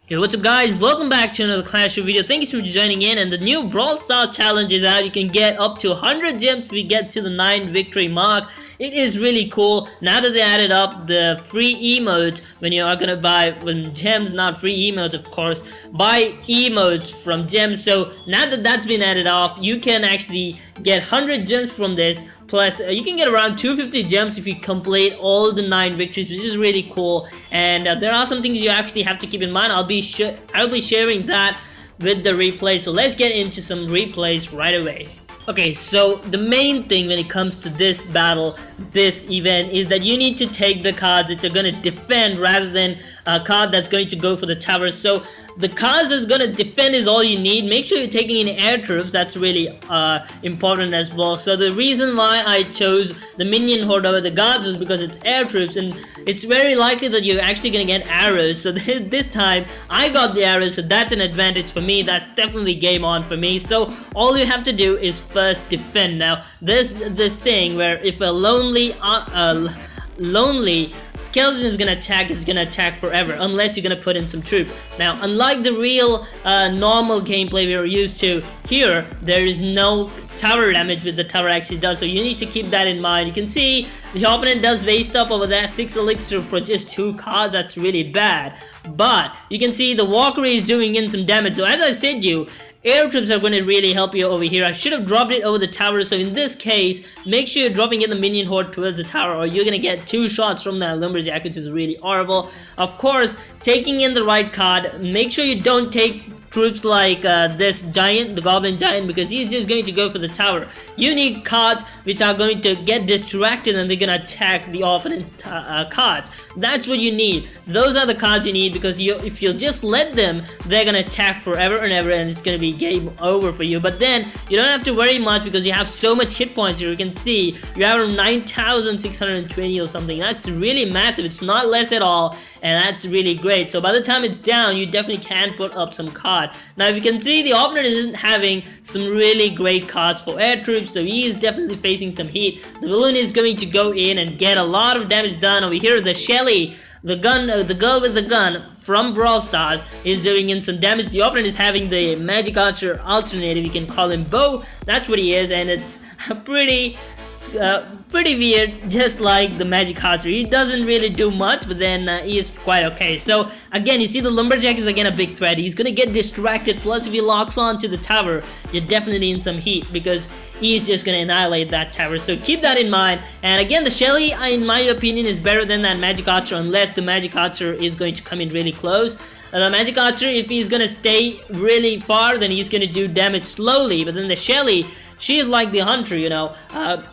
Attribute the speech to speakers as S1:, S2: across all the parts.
S1: Hey, what's up guys, welcome back to another Clash Royale video. Thank you for joining in, and the new Brawl Star challenge is out. You can get up to 100 gems if we get to the 9 victory mark. It is really cool. Now that they added up the free emotes when you are gonna buy gems, not free emotes of course, buy emotes from gems. So now that that's been added off, you can actually get 100 gems from this. Plus, you can get around 250 gems if you complete all the 9 victories, which is really cool. And there are some things you actually have to keep in mind. I'll be sharing that with the replay. So let's get into some replays right away. Okay, so the main thing when it comes to this battle, this event, is that you need to take the cards that are going to defend rather than a card that's going to go for the tower. So the cards that's going to defend is all you need. Make sure you're taking in air troops. That's really important as well. So the reason why I chose the minion horde over the guards was because it's air troops, and it's very likely that you're actually going to get arrows. So this time I got the arrows, so that's an advantage for me. That's definitely game on for me. So all you have to do is first defend. Now this thing where if a lonely skeleton is gonna attack, it's gonna attack forever unless you're gonna put in some troops. Now, unlike the real normal gameplay we are used to, here there is no tower damage with the tower actually does, so you need to keep that in mind. You can see the opponent does waste up over there 6 elixir for just 2 cards. That's really bad, but you can see the Valkyrie is doing in some damage. So as I said to you, air troops are going to really help you over here. I should have dropped it over the tower. So in this case, make sure you're dropping in the minion horde towards the tower, or you're going to get 2 shots from that lumberjack, which is really horrible. Of course, taking in the right card. Make sure you don't take troops like this giant, the goblin giant, because he's just going to go for the tower. You need cards which are going to get distracted and they're going to attack the opponent's cards. That's what you need. Those are the cards you need, because if you'll just let them, they're going to attack forever and ever, and it's going to be game over for you. But then you don't have to worry much because you have so much hit points here. You can see you have 9,620 or something. That's really massive. It's not less at all, and that's really great. So by the time it's down, you definitely can put up some cards. Now if you can see, the opponent isn't having some really great cards for air troops, so he is definitely facing some heat. The balloon is going to go in and get a lot of damage done. Over here, the Shelly, the girl with the gun from Brawl Stars, is doing in some damage. The opponent is having the magic archer alternative. You can call him Bo. That's what he is, and it's pretty weird, just like the magic archer. He doesn't really do much, but then he is quite okay. So again, you see the lumberjack is again a big threat. He's gonna get distracted, plus if he locks on to the tower, you're definitely in some heat because he's just gonna annihilate that tower. So keep that in mind. And again, the Shelly, in my opinion, is better than that magic archer, unless the magic archer is going to come in really close. The magic archer, if he's gonna stay really far, then he's gonna do damage slowly. But then the Shelly, she is like the hunter, you know.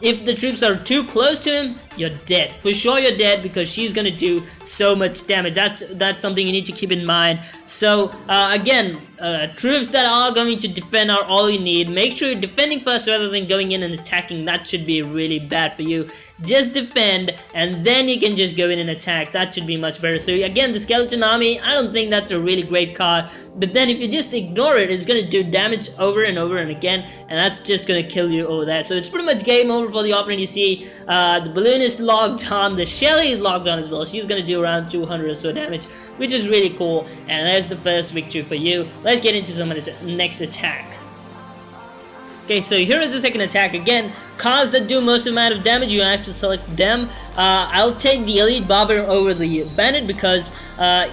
S1: If the troops are too close to him, you're dead. For sure you're dead, because she's gonna do so much damage. That's something you need to keep in mind. So again, troops that are going to defend are all you need. Make sure you're defending first rather than going in and attacking. That should be really bad for you. Just defend, and then you can just go in and attack. That should be much better. So again, the skeleton army, I don't think that's a really great card, but then if you just ignore it, it's gonna do damage over and over and again, and that's just gonna kill you over there. So it's pretty much game over for the opponent. You see the balloon is logged on, the Shelly is logged on as well. She's gonna do around 200 or so damage, which is really cool, and that's the first victory for you. Let's get into some of the next attack. Okay, so here is the second attack. Again, cards that do most amount of damage, you have to select them. I'll take the Elite Barber over the Bandit because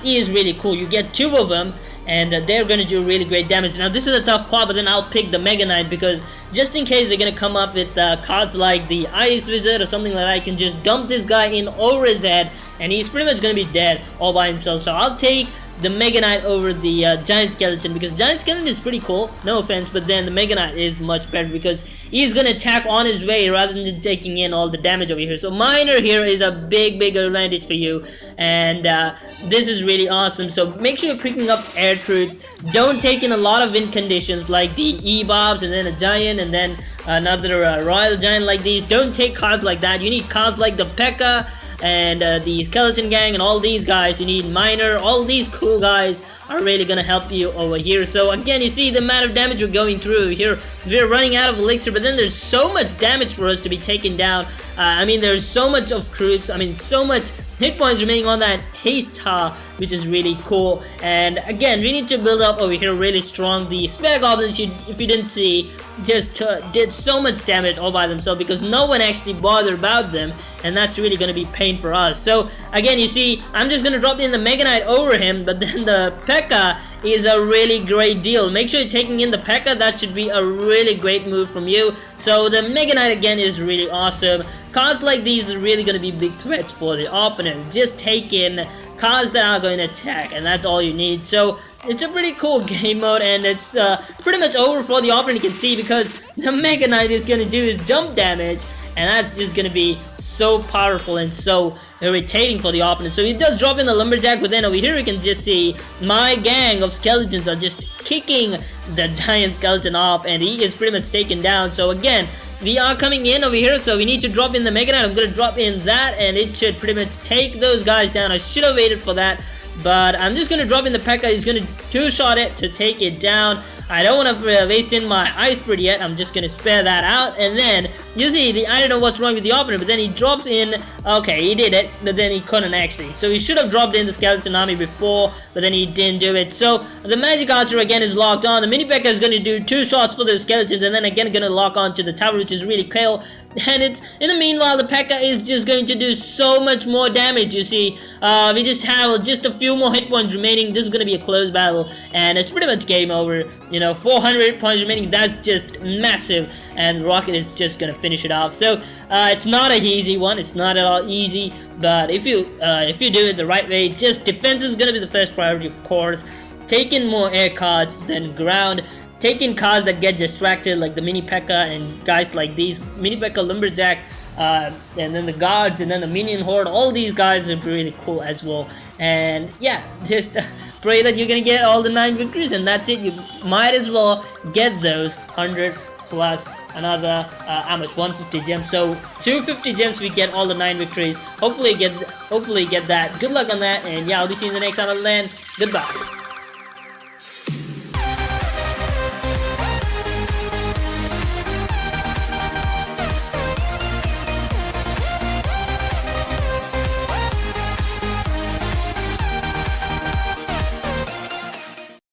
S1: he is really cool. You get 2 of them, and they're going to do really great damage. Now this is a tough card, but then I'll pick the Mega Knight, because just in case they're going to come up with cards like the Ice Wizard or something like that, I can just dump this guy in over his head, and he's pretty much going to be dead all by himself. So I'll take the Mega Knight over the Giant Skeleton, because Giant Skeleton is pretty cool, no offense, but then the Mega Knight is much better because he's gonna attack on his way rather than taking in all the damage over here. So Miner here is a big advantage for you, and this is really awesome. So make sure you're picking up air troops. Don't take in a lot of win conditions like the E-Bobs and then a Giant and then another Royal Giant like these. Don't take cards like that. You need cards like the Pekka and the Skeleton Gang and all these guys. You need Miner. All these cool guys are really gonna help you over here. So again, you see the amount of damage we're going through here. We're running out of elixir, but then there's so much damage for us to be taken down. I mean, there's so much of troops. I mean, so much hit points remaining on that haste tower, which is really cool. And again, we need to build up over here really strong. The spare goblins, if you didn't see, just did so much damage all by themselves because no one actually bothered about them, and that's really going to be pain for us. So again, you see, I'm just going to drop in the Mega Knight over him, but then the Pekka is a really great deal. Make sure you're taking in the Pekka. That should be a really great move from you. So the Mega Knight again is really awesome. Cards like these are really going to be big threats for the opponent. Just take in cards that are going to attack, and that's all you need. So it's a pretty cool game mode, and it's pretty much over for the opponent, you can see, because the Mega Knight is going to do his jump damage, and that's just going to be so powerful and so irritating for the opponent. So he does drop in the lumberjack, but then over here you can just see my gang of skeletons are just kicking the giant skeleton off, and he is pretty much taken down. So again, we are coming in over here, so we need to drop in the Mega Knight. I'm going to drop in that, and it should pretty much take those guys down. I should have waited for that, but I'm just going to drop in the Pekka. He's going to two-shot it to take it down. I don't want to waste in my ice bird yet. I'm just going to spare that out. And then, you see, I don't know what's wrong with the opponent, but then he drops in. Okay, he did it, but then he couldn't actually. So he should have dropped in the skeleton army before, but then he didn't do it. So the magic archer again is locked on. The mini Pekka is going to do 2 shots for the skeletons, and then again going to lock on to the tower, which is really cool. And it's, in the meanwhile, the Pekka is just going to do so much more damage, you see. We just have just a few more hit points remaining. This is going to be a close battle, and it's pretty much game over. You know, 400 hit points remaining, that's just massive, and Rocket is just going to finish it off. So, it's not an easy one, it's not at all easy, but if you do it the right way, just defense is going to be the first priority, of course. Take in more air cards than ground. Take in cards that get distracted, like the Mini Pekka and guys like these. Mini Pekka, Lumberjack, and then the guards, and then the Minion Horde. All these guys are really cool as well. And yeah, just pray that you're gonna get all the 9 victories, and that's it. You might as well get those 100 plus another how much, 150 gems. So 250 gems, we get all the 9 victories. Hopefully get that. Good luck on that, and yeah, I'll be seeing you in the next time. Goodbye.